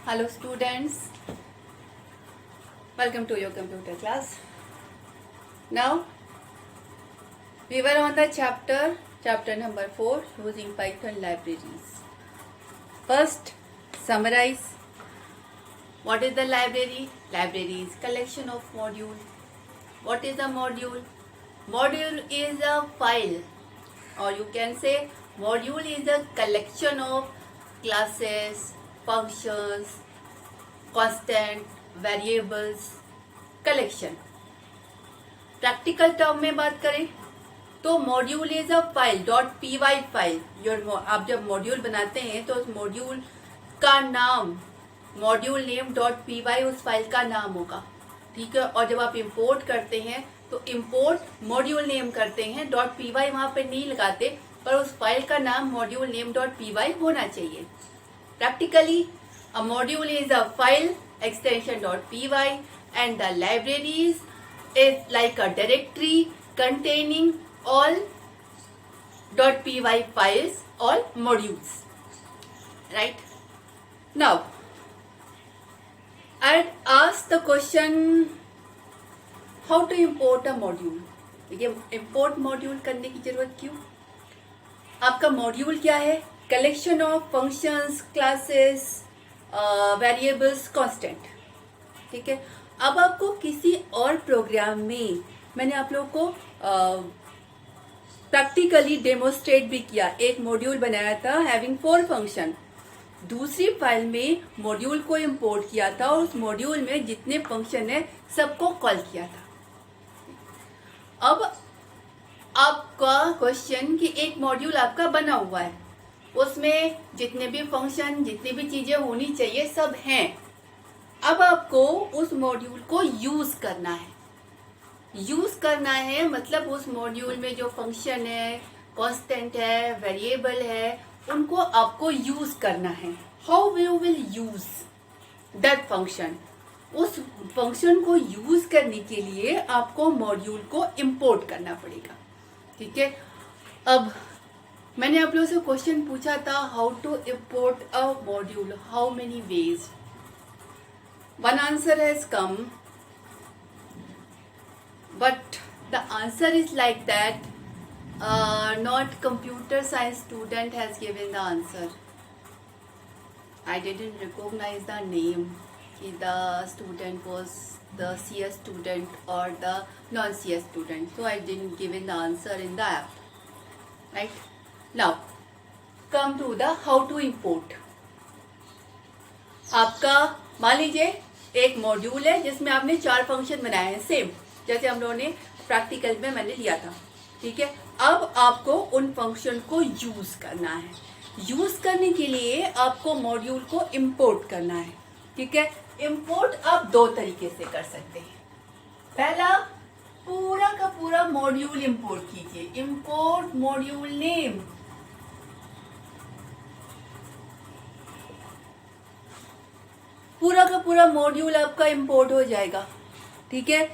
Hello students, welcome to your computer class. Now we were on the chapter number 4, using Python libraries. First, summarize. What is the library? Library is collection of module. What is a module? Module is a file, or you can say module is a collection of classes, functions, constant, variables, collection. Practical term में बात करें तो module is a file .py file. आप जब module बनाते हैं तो उस मॉड्यूल का नाम मॉड्यूल नेम .py उस फाइल का नाम होगा. ठीक है. और जब आप इंपोर्ट करते हैं तो इंपोर्ट मॉड्यूल नेम करते हैं. .py वहां पे नहीं लगाते, पर उस फाइल का नाम मॉड्यूल नेम .py होना चाहिए. Practically, a module is a file extension .py and the libraries is like a directory containing all .py files, all modules. Right? Now, I'd ask the question, how to import a module? देखिए, import module करने की जरूरत क्यों? आपका module क्या है? Collection of functions, classes, variables, constant. ठीक है. अब आपको किसी और प्रोग्राम में मैंने आप लोगों को प्रैक्टिकली डेमोस्ट्रेट भी किया. एक मॉड्यूल बनाया था हैविंग 4 फंक्शन. दूसरी फाइल में मॉड्यूल को इंपोर्ट किया था और उस मॉड्यूल में जितने फंक्शन है सबको कॉल किया था. अब आपका क्वेश्चन कि एक मॉड्यूल आपका बना हुआ है, उसमें जितने भी फंक्शन, जितनी भी चीजें होनी चाहिए सब हैं. अब आपको उस मॉड्यूल को यूज करना है. यूज करना है मतलब उस मॉड्यूल में जो फंक्शन है, कांस्टेंट है, वेरिएबल है, उनको आपको यूज करना है. How you will use that function? उस फंक्शन को यूज करने के लिए आपको मॉड्यूल को इंपोर्ट करना पड़ेगा. ठीक है. अब मैंने आप लोगों से क्वेश्चन पूछा था, how to import a module, how many ways. One answer has come, but the answer is like that. Not computer science student has given the answer. I didn't recognise the name कि the student was the CS student or the non-CS student, so I didn't give in the answer in the app. Right? Now come to the how to import. आपका मान लीजिए एक module है जिसमें आपने 4 function बनाए हैं, सेम जैसे हम लोगों ने प्रैक्टिकल में मैंने लिया था. ठीक है. अब आपको उन फंक्शन को यूज करना है. यूज करने के लिए आपको मॉड्यूल को इंपोर्ट करना है. ठीक है. इंपोर्ट आप 2 तरीके से कर सकते हैं. पहला, पूरा का पूरा मॉड्यूल इंपोर्ट कीजिए. Import module name. पूरा का पूरा मॉड्यूल आपका इंपोर्ट हो जाएगा. ठीक है.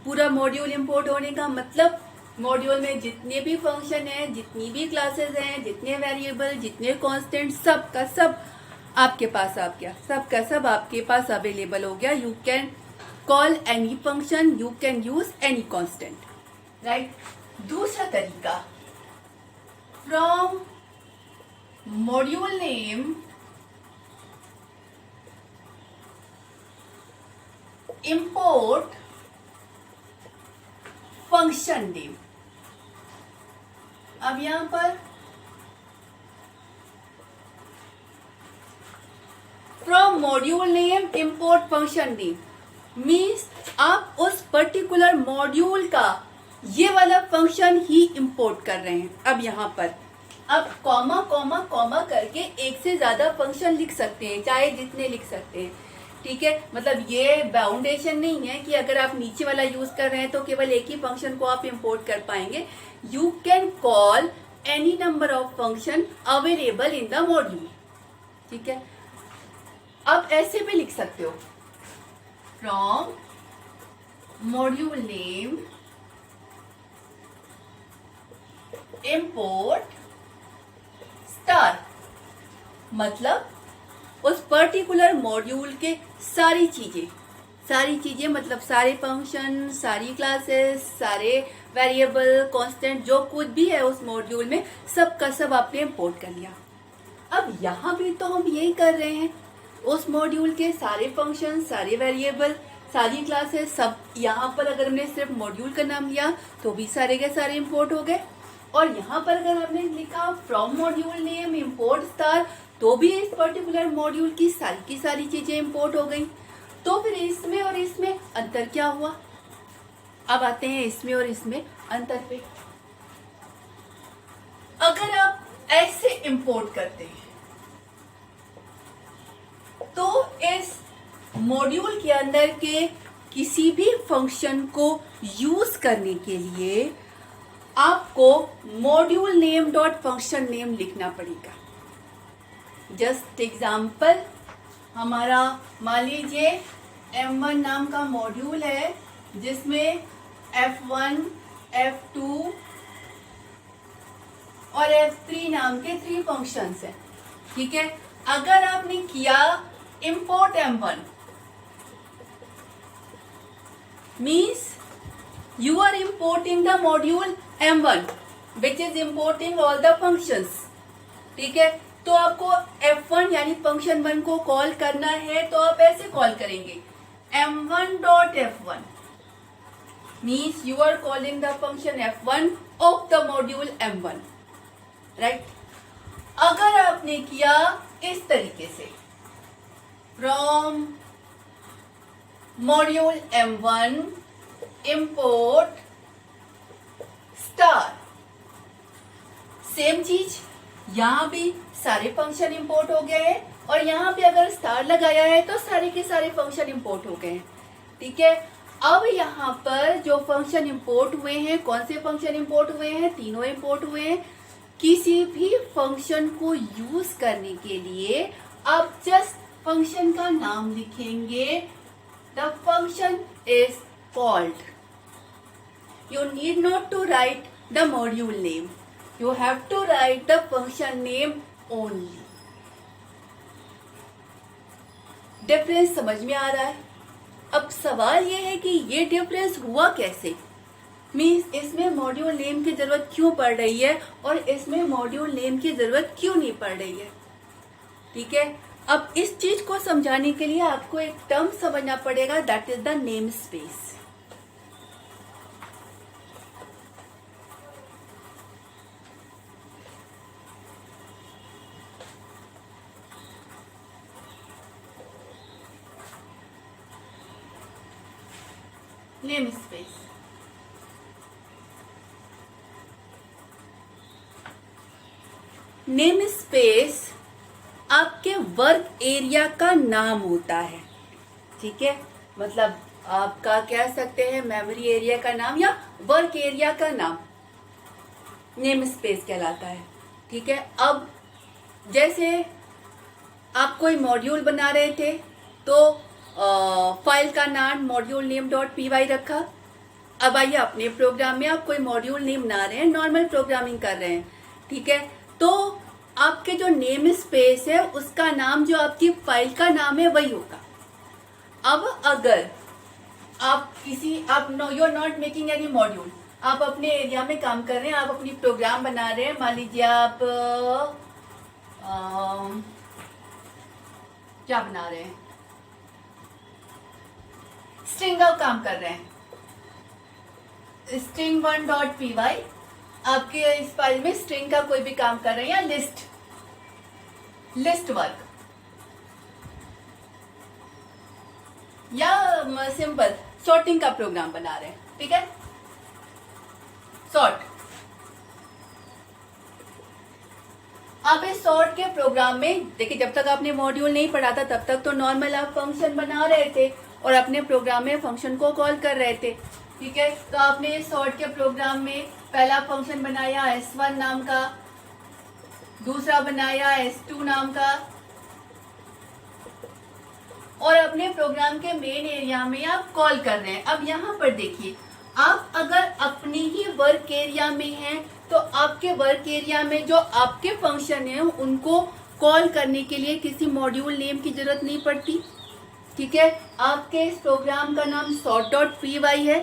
पूरा मॉड्यूल इंपोर्ट होने का मतलब मॉड्यूल में जितने भी फंक्शन हैं, जितनी भी क्लासेस हैं, जितने वेरिएबल, जितने कांस्टेंट, सब का सब आपके पास आ गया. सब का सब आपके पास अवेलेबल हो गया. You can call any function, you can use any constant. Right. दूसरा तरीका, from module name import function name. अब यहां पर from module name import function name means आप उस पर्टिकुलर मॉड्यूल का ये वाला फंक्शन ही इंपोर्ट कर रहे हैं. अब यहाँ पर आप कॉमा कॉमा कॉमा करके एक से ज्यादा फंक्शन लिख सकते हैं, चाहे जितने लिख सकते हैं. ठीक है. मतलब ये बाउंडेशन नहीं है कि अगर आप नीचे वाला यूज कर रहे हैं तो केवल एक ही फंक्शन को आप इंपोर्ट कर पाएंगे. You can call any number of function available in the module. ठीक है. अब ऐसे भी लिख सकते हो, from module name import star. मतलब उस पर्टिकुलर मॉड्यूल के सारी चीजें मतलब सारे फंक्शन, सारी क्लासेस, सारे वेरिएबल, कांस्टेंट, जो कुछ भी है उस मॉड्यूल में सब का सब आपने इंपोर्ट कर लिया। अब यहाँ भी तो हम यही कर रहे हैं, उस मॉड्यूल के सारे फंक्शन, सारे वेरिएबल, सारी क्लासेस सब यहाँ पर अगर हमने सिर्फ मॉड्यूल का नाम लिया तो भी सारे के सारे इंपोर्ट हो गए। और यहाँ पर अगर आपने लिखा from module name import star तो भी इस पर्टिकुलर मॉड्यूल की सारी चीजें इंपोर्ट हो गई। तो फिर इसमें और इसमें अंतर क्या हुआ? अब आते हैं इसमें और इसमें अंतर पे। अगर आप ऐसे इंपोर्ट करते हैं तो इस मॉड्यूल के अंदर के किसी भी फंक्शन को यूज करने के लिए आपको module name dot function name लिखना पड़ेगा। जस्ट एग्जाम्पल, हमारा मान लीजिए M1 नाम का मॉड्यूल है जिसमें F1, F2 और F3 नाम के 3 फंक्शंस हैं। ठीक है, अगर आपने किया import M1 means you are importing the module M1 which is importing all the functions। ठीक है, तो आपको F1 यानी फंक्शन 1 को कॉल करना है तो आप ऐसे कॉल करेंगे M1.F1 means you are calling the function F1 of the module M1, right? अगर आपने किया इस तरीके से from module M1 import star, same चीज यहाँ भी सारे फंक्शन इंपोर्ट हो गए हैं और यहाँ पे अगर स्टार लगाया है तो सारे के सारे फंक्शन इंपोर्ट हो गए हैं। ठीक है, अब यहाँ पर जो फंक्शन इंपोर्ट हुए हैं, कौन से फंक्शन इंपोर्ट हुए हैं? तीनों इंपोर्ट हुए हैं। किसी भी फंक्शन को यूज करने के लिए आप जस्ट फंक्शन का नाम लिखेंगे, the function is called. You need not to write the module name. You have to write the function name only. Difference समझ में आ रहा है? अब सवाल ये है कि ये डिफरेंस हुआ कैसे? मीन्स इसमें मॉड्यूल नेम की जरूरत क्यों पड़ रही है और इसमें मॉड्यूल नेम की जरूरत क्यों नहीं पड़ रही है? ठीक है, अब इस चीज को समझाने के लिए आपको एक टर्म समझना पड़ेगा, that is the name space. Name space name space आपके वर्क एरिया का नाम होता है। ठीक है, मतलब आपका कह सकते हैं मेमोरी एरिया का नाम या वर्क एरिया का नाम नेम स्पेस कहलाता है। ठीक है, अब जैसे आप कोई मॉड्यूल बना रहे थे तो फाइल का नाम मॉड्यूल नेम डॉट py रखा। अब आइए अपने प्रोग्राम में आप कोई मॉड्यूल नेम बना रहे हैं, नॉर्मल प्रोग्रामिंग कर रहे हैं। ठीक है, तो आपके जो नेम स्पेस है उसका नाम जो आपकी फाइल का नाम है वही होगा। अब अगर आप you are not making any module, आप अपने एरिया में काम कर रहे हैं, आप अपनी प्रोग्राम बना रहे हैं, मान लीजिए आप क्या बना रहे हैं, स्ट्रिंग का काम कर रहे हैं, string1.py आपके इस फाइल में स्ट्रिंग का कोई भी काम कर रहे हैं या लिस्ट वर्क या सिंपल सॉर्टिंग का प्रोग्राम बना रहे हैं। ठीक है, सॉर्ट, आप इस सॉर्ट के प्रोग्राम में देखिए, जब तक आपने मॉड्यूल नहीं पढ़ा था तब तक तो नॉर्मल आप फंक्शन बना रहे थे और अपने प्रोग्राम में फंक्शन को कॉल कर रहे थे। ठीक है, तो आपने इस सॉर्ट के प्रोग्राम में पहला फंक्शन बनाया S1 नाम का, दूसरा बनाया S2 नाम का और अपने प्रोग्राम के मेन एरिया में आप कॉल कर रहे हैं। अब यहाँ पर देखिए, आप अगर अपनी ही वर्क एरिया में हैं तो आपके वर्क एरिया में जो आपके फंक्शन हैं उनको कॉल करने के लिए किसी मॉड्यूल नेम की जरूरत नहीं पड़ती। ठीक है, आपके इस प्रोग्राम का नाम sort.py है,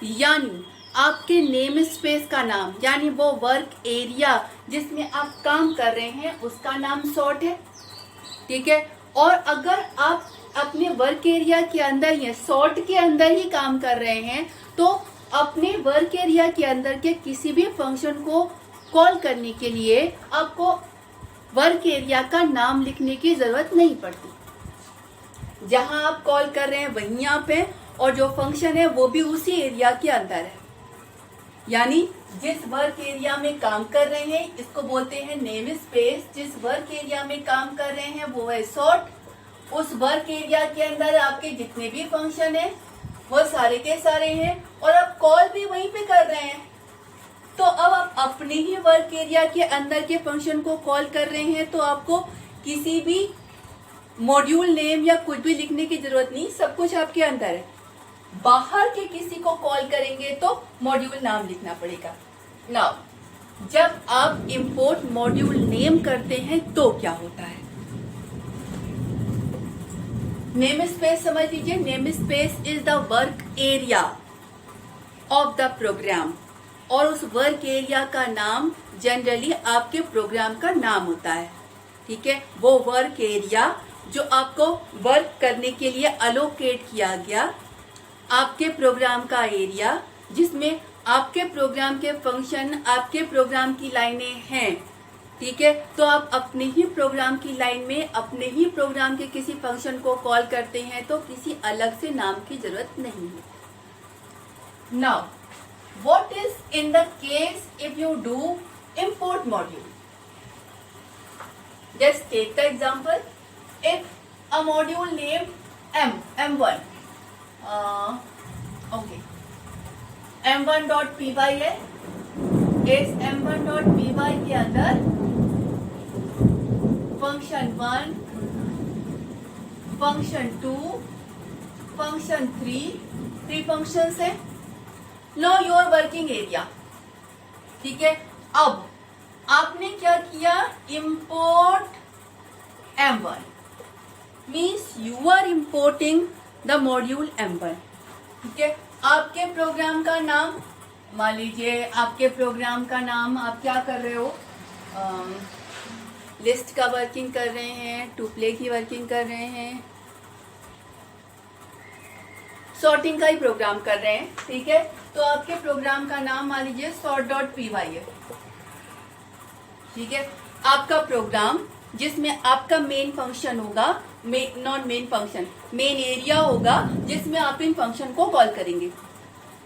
यानी आपके नेम स्पेस का नाम, यानी वो वर्क एरिया जिसमें आप काम कर रहे हैं उसका नाम सॉर्ट है। ठीक है, और अगर आप अपने वर्क एरिया के अंदर ही सॉर्ट के अंदर ही काम कर रहे हैं तो अपने वर्क एरिया के अंदर के किसी भी फंक्शन को कॉल करने के लिए आपको वर्क एरिया का नाम लिखने की जरूरत नहीं पड़ती। जहां आप कॉल कर रहे हैं वहीं आप हैं और जो फंक्शन है वो भी उसी एरिया के अंदर है। यानी जिस वर्क एरिया में काम कर रहे हैं इसको बोलते हैं नेम स्पेस। जिस वर्क एरिया में काम कर रहे हैं वो है सॉर्ट। उस वर्क एरिया के अंदर आपके जितने भी फंक्शन है वो सारे के सारे हैं और आप कॉल भी वहीं पे कर रहे हैं। तो अब आप अपने ही वर्क एरिया के अंदर के फंक्शन को कॉल कर रहे हैं तो आपको किसी भी मॉड्यूल नेम या कुछ भी लिखने की जरूरत नहीं, सब कुछ आपके अंदर है। बाहर के किसी को कॉल करेंगे तो मॉड्यूल नाम लिखना पड़ेगा। नाउ जब आप इंपोर्ट मॉड्यूल नेम करते हैं तो क्या होता है? नेम स्पेस समझ लीजिए, name space is the work area of the program और उस वर्क एरिया का नाम जनरली आपके प्रोग्राम का नाम होता है। ठीक है, वो वर्क एरिया जो आपको वर्क करने के लिए अलोकेट किया गया, आपके प्रोग्राम का एरिया जिसमें आपके प्रोग्राम के फंक्शन, आपके प्रोग्राम की लाइनें हैं। ठीक है, तो आप अपने ही प्रोग्राम की लाइन में अपने ही प्रोग्राम के किसी फंक्शन को कॉल करते हैं तो किसी अलग से नाम की जरूरत नहीं है। Now what is in the case if you do import module? Just take the example. If a module named m1 okay, m1.py है, इस m1.py के अंदर फंक्शन 1, फंक्शन 2, फंक्शन 3 फंक्शंस हैं। Know your working area. ठीक है, अब आपने क्या किया? Import m1 means you are importing the module m1। ठीक है, आपके प्रोग्राम का नाम, मान लीजिए आपके प्रोग्राम का नाम आप क्या कर रहे हो, लिस्ट का वर्किंग कर रहे हैं, टू प्ले की वर्किंग कर रहे हैं, सॉर्टिंग का ही प्रोग्राम कर रहे हैं। ठीक है, तो आपके प्रोग्राम का नाम मान लीजिए sort.py है। ठीक है, आपका प्रोग्राम जिसमें आपका मेन फंक्शन होगा, non main function, main area होगा जिसमें आप इन फंक्शन को कॉल करेंगे।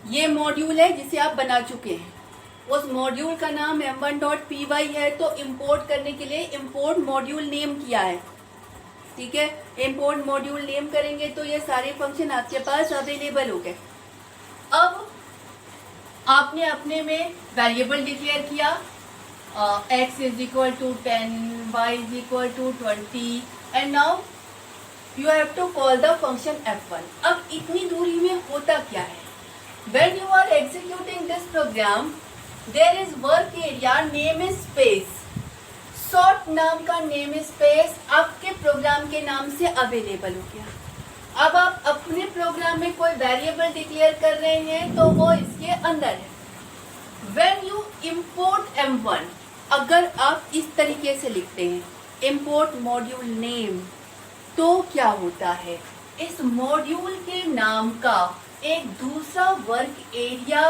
ये मॉड्यूल है जिसे आप बना चुके हैं, उस मॉड्यूल का नाम m1.py है। तो इंपोर्ट करने के लिए इंपोर्ट मॉड्यूल नेम किया है। ठीक है, इंपोर्ट मॉड्यूल नेम करेंगे तो ये सारे फंक्शन आपके पास अवेलेबल हो गए। अब आपने अपने में वेरिएबल डिक्लेयर किया, x is equal to 10, y is equal to 20 and now you have to call the function f1। अब इतनी दूरी में होता क्या है? When you are executing this program there is work area name space, sort नाम का नेम स्पेस आपके प्रोग्राम के नाम से अवेलेबल हो गया। अब आप अपने प्रोग्राम में कोई वेरिएबल डिक्लेयर कर रहे हैं तो वो इसके अंदर है। When you import m1, अगर आप इस तरीके से लिखते हैं import module name, तो क्या होता है? इस मॉड्यूल के नाम का एक दूसरा वर्क एरिया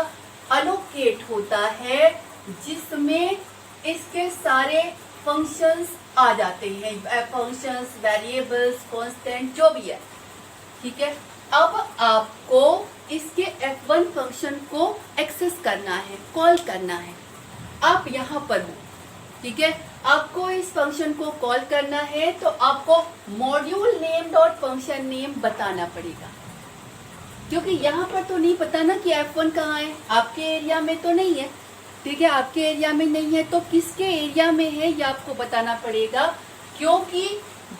अलोकेट होता है जिसमें इसके सारे फंक्शंस आ जाते हैं, फंक्शंस, वेरिएबल्स, कांस्टेंट, जो भी है। ठीक है, अब आपको इसके f1 फंक्शन को एक्सेस करना है, कॉल करना है। आप यहाँ पर हो, ठीक है, आपको इस फंक्शन को कॉल करना है तो आपको module name dot function name बताना पड़ेगा, क्योंकि यहाँ पर तो नहीं पता ना कि f1 कहाँ है, आपके एरिया में तो नहीं है। ठीक है, आपके एरिया में नहीं है तो किसके एरिया में है ये आपको बताना पड़ेगा, क्योंकि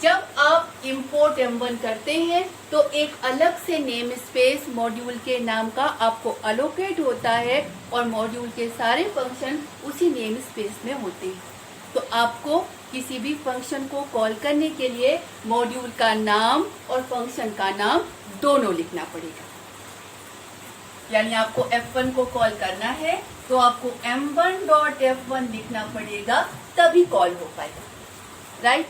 जब आप इंपोर्ट m1 करते हैं तो एक अलग से नेम स्पेस मॉड्यूल के नाम का आपको अलोकेट होता है और मॉड्यूल के सारे फंक्शन उसी नेम स्पेस में होते हैं। तो आपको किसी भी फंक्शन को कॉल करने के लिए मॉड्यूल का नाम और फंक्शन का नाम दोनों लिखना पड़ेगा। यानी आपको F1 को कॉल करना है तो आपको m1.f1 लिखना पड़ेगा, तभी कॉल हो पाएगा, राइट।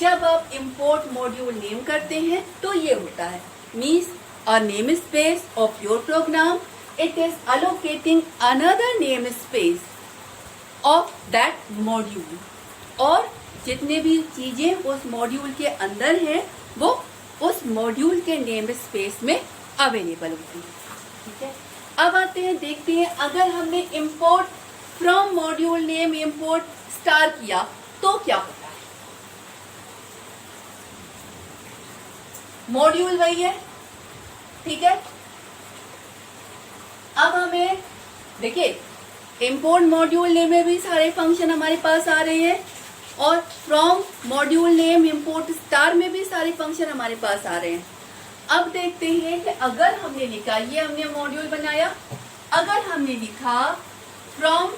जब आप इंपोर्ट मॉड्यूल नेम करते हैं तो ये होता है, means a name space of your program, it is allocating another name space of that module, और जितने भी चीजें उस मॉड्यूल के अंदर हैं वो उस मॉड्यूल के नेम स्पेस में अवेलेबल होती है, ठीक है। अब आते हैं, देखते हैं अगर हमने import from module name import star किया तो क्या होता है। मॉड्यूल वही है, ठीक है। अब हमें देखिए इंपोर्ट मॉड्यूल नेम में भी सारे फंक्शन हमारे पास आ रहे हैं, और from module name import star में भी सारे फंक्शन हमारे पास आ रहे हैं। अब देखते हैं कि अगर हमने लिखा, ये हमने मॉड्यूल बनाया, अगर हमने लिखा from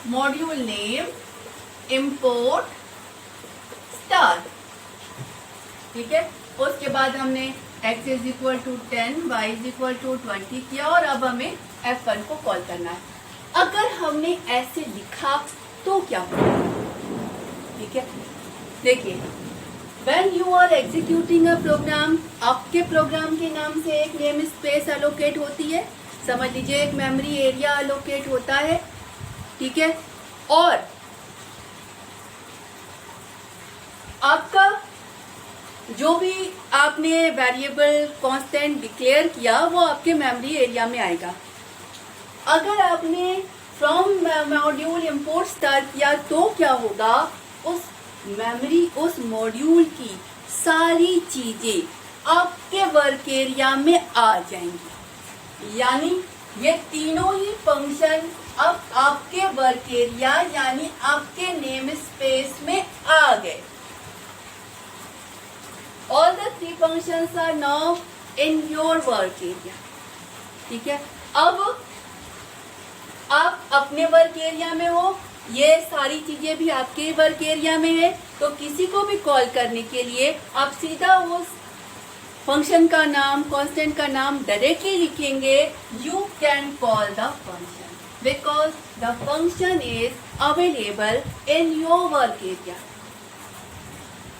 module name import star, ठीक है। उसके बाद हमने x is equal to 10, y is equal to 20 किया, और अब हमें F1 को कॉल करना है। अगर हमने ऐसे लिखा तो क्या होगा, ठीक है। देखिए when you are executing a program, आपके प्रोग्राम के नाम से एक नेम स्पेस अलोकेट होती है, समझ लीजिए एक मेमोरी एरिया अलोकेट होता है, ठीक है। और आपका जो भी आपने वेरिएबल कांस्टेंट डिक्लेयर किया वो आपके मेमोरी एरिया में आएगा। अगर आपने फ्रॉम मॉड्यूल इंपोर्ट स्टार किया तो क्या होगा, उस मेमोरी उस मॉड्यूल की सारी चीजें आपके वर्क एरिया में आ जाएंगी, यानी ये तीनों ही फंक्शन अब आपके वर्क एरिया यानी आपके नेम स्पेस में आ गए। All the three functions are now in your work area, ठीक है। अब आप अपने वर्क एरिया में हो, ये सारी चीजें भी आपके वर्क एरिया में है, तो किसी को भी कॉल करने के लिए आप सीधा उस फंक्शन का नाम, कांस्टेंट का नाम डायरेक्टली लिखेंगे। You can call the function because the function is available in your work area.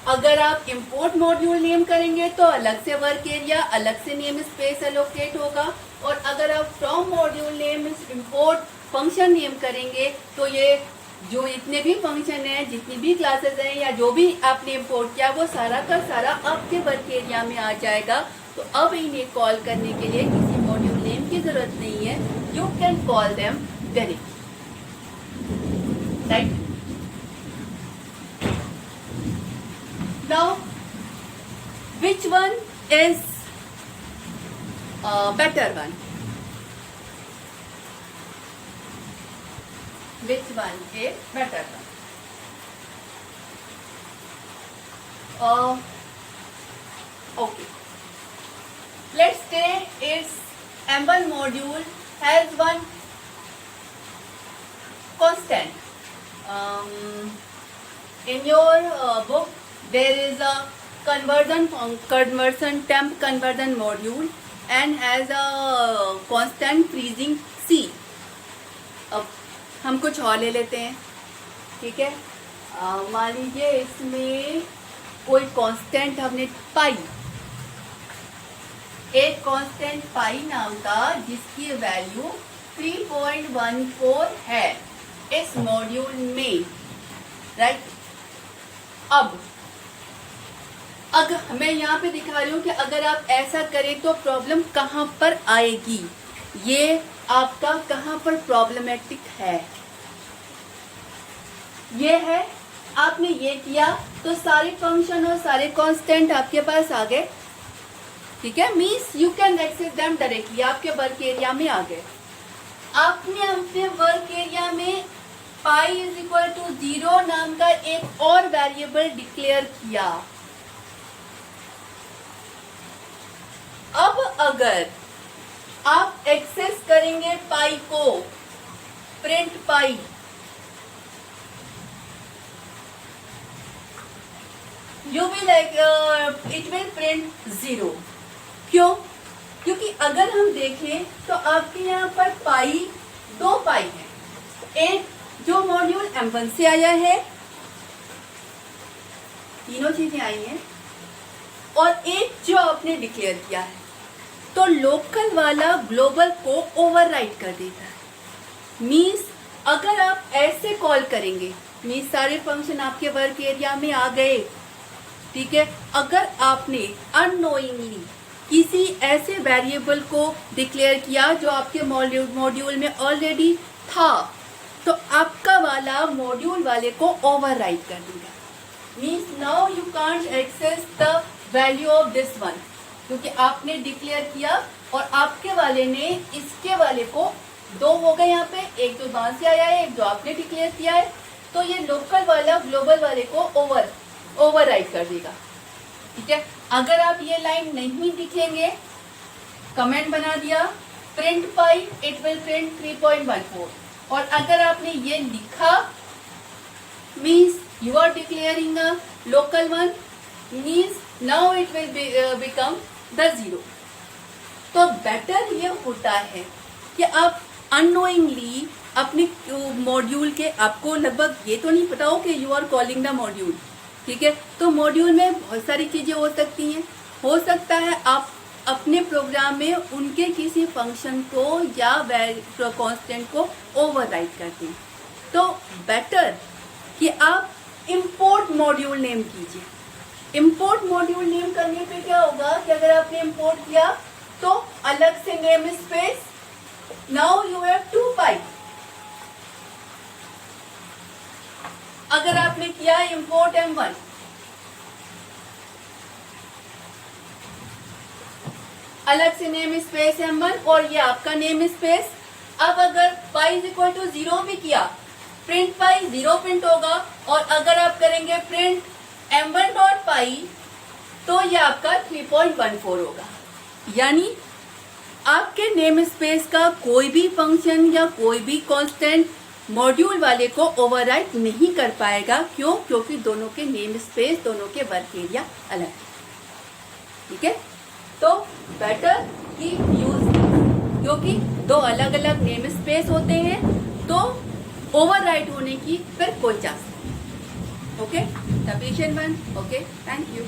अगर आप इंपोर्ट मॉड्यूल नेम करेंगे तो अलग से वर्क एरिया, अलग से नेम स्पेस एलोकेट होगा, और अगर आप from module name import function name करेंगे तो ये जो इतने भी फंक्शन हैं, जितनी भी क्लासेस हैं या जो भी आपने इंपोर्ट किया वो सारा का सारा आपके वर्क एरिया में आ जाएगा। तो अब इन्हें कॉल करने के लिए किसी मॉड्यूल नेम की जरूरत नहीं है, you can call them directly, right. Now, which one is better one? Which one is better one? Okay. Let's say its M1 module has one constant. In your book, there is a conversion temp conversion module and has a constant freezing C. अब हम कुछ और ले लेते हैं, ठीक है। मान लीजिए इसमें कोई कांस्टेंट हमने पाई, एक कांस्टेंट पाई नाम का जिसकी वैल्यू 3.14 है इस मॉड्यूल में, राइट। अब अगर मैं यहाँ पे दिखा रही हूँ कि अगर आप ऐसा करें तो प्रॉब्लम कहाँ पर आएगी, ये आपका कहाँ पर प्रॉब्लमेटिक है, ये है। आपने ये किया तो सारे फंक्शन और सारे कांस्टेंट आपके पास आ गए, ठीक है। Means you can access them directly, आपके वर्क एरिया में आ गए। आपने अपने वर्क एरिया में पाई इज इक्वल टू 0 नाम का एक और वेरिएबल डिक्लेयर किया। अब अगर आप एक्सेस करेंगे पाई को, print pi, you will it will print 0। क्यों? क्योंकि अगर हम देखें तो आपके यहाँ पर पाई, 2 पाई है। एक जो मॉड्यूल M1 से आया है, तीनों चीजें आई हैं, और एक जो आपने डिक्लेयर किया है। तो लोकल वाला ग्लोबल को ओवरराइड कर देता है। मीन्स अगर आप ऐसे कॉल करेंगे, मीन्स सारे फंक्शन आपके वर्क एरिया में आ गए, ठीक है। अगर आपने अननोइंगली किसी ऐसे वेरिएबल को डिक्लेयर किया जो आपके मॉड्यूल में ऑलरेडी था, तो आपका वाला मॉड्यूल वाले को ओवरराइड कर देगा। Means now you can't access the value of this one, क्योंकि आपने डिक्लेयर किया और आपके वाले ने इसके वाले को, 2 हो गए यहाँ पे, एक जो वहां से आया है, एक जो आपने डिक्लेयर किया है, तो ये लोकल वाला ग्लोबल वाले को ओवरराइड कर देगा, ठीक है। अगर आप ये लाइन नहीं लिखेंगे, कमेंट बना दिया print pi, it will print 3.14, और अगर आपने ये लिखा means you are declaring a local one, means now it will become the 0। तो बेटर ये होता है कि आप अननोइंगली अपने मॉड्यूल के, आपको लगभग ये तो नहीं पता हो कि you are calling the module, ठीक है। तो मॉड्यूल में बहुत सारी चीजें हो सकती हैं। हो सकता है आप अपने प्रोग्राम में उनके किसी फंक्शन को या कांस्टेंट को ओवरराइड कर दें। तो बेटर कि आप इंपोर्ट मॉड्यूल नेम कीजिए। इंपोर्ट मॉड्यूल नेम करने पे क्या होगा कि अगर आपने इंपोर्ट किया तो अलग से name space, now you have 2 पाई। अगर आपने किया इंपोर्ट M1, अलग से नेम स्पेस M1 और ये आपका नेम स्पेस। अब अगर पाई इज इक्वल टू 0 भी किया, प्रिंट पाई 0 प्रिंट होगा, और अगर आप करेंगे प्रिंट M1 डॉट पाई तो ये आपका 3.14 होगा। यानी आपके नेम स्पेस का कोई भी फंक्शन या कोई भी कांस्टेंट मॉड्यूल वाले को ओवरराइड नहीं कर पाएगा। क्यों? क्योंकि दोनों के नेम स्पेस, दोनों के वर्क एरिया अलग है, ठीक है। तो बेटर की यूज, क्योंकि 2 अलग अलग नेम स्पेस होते हैं, तो ओवरराइड होने की फिर कोई चांस नहीं। Okay, sufficient one. Okay, thank you.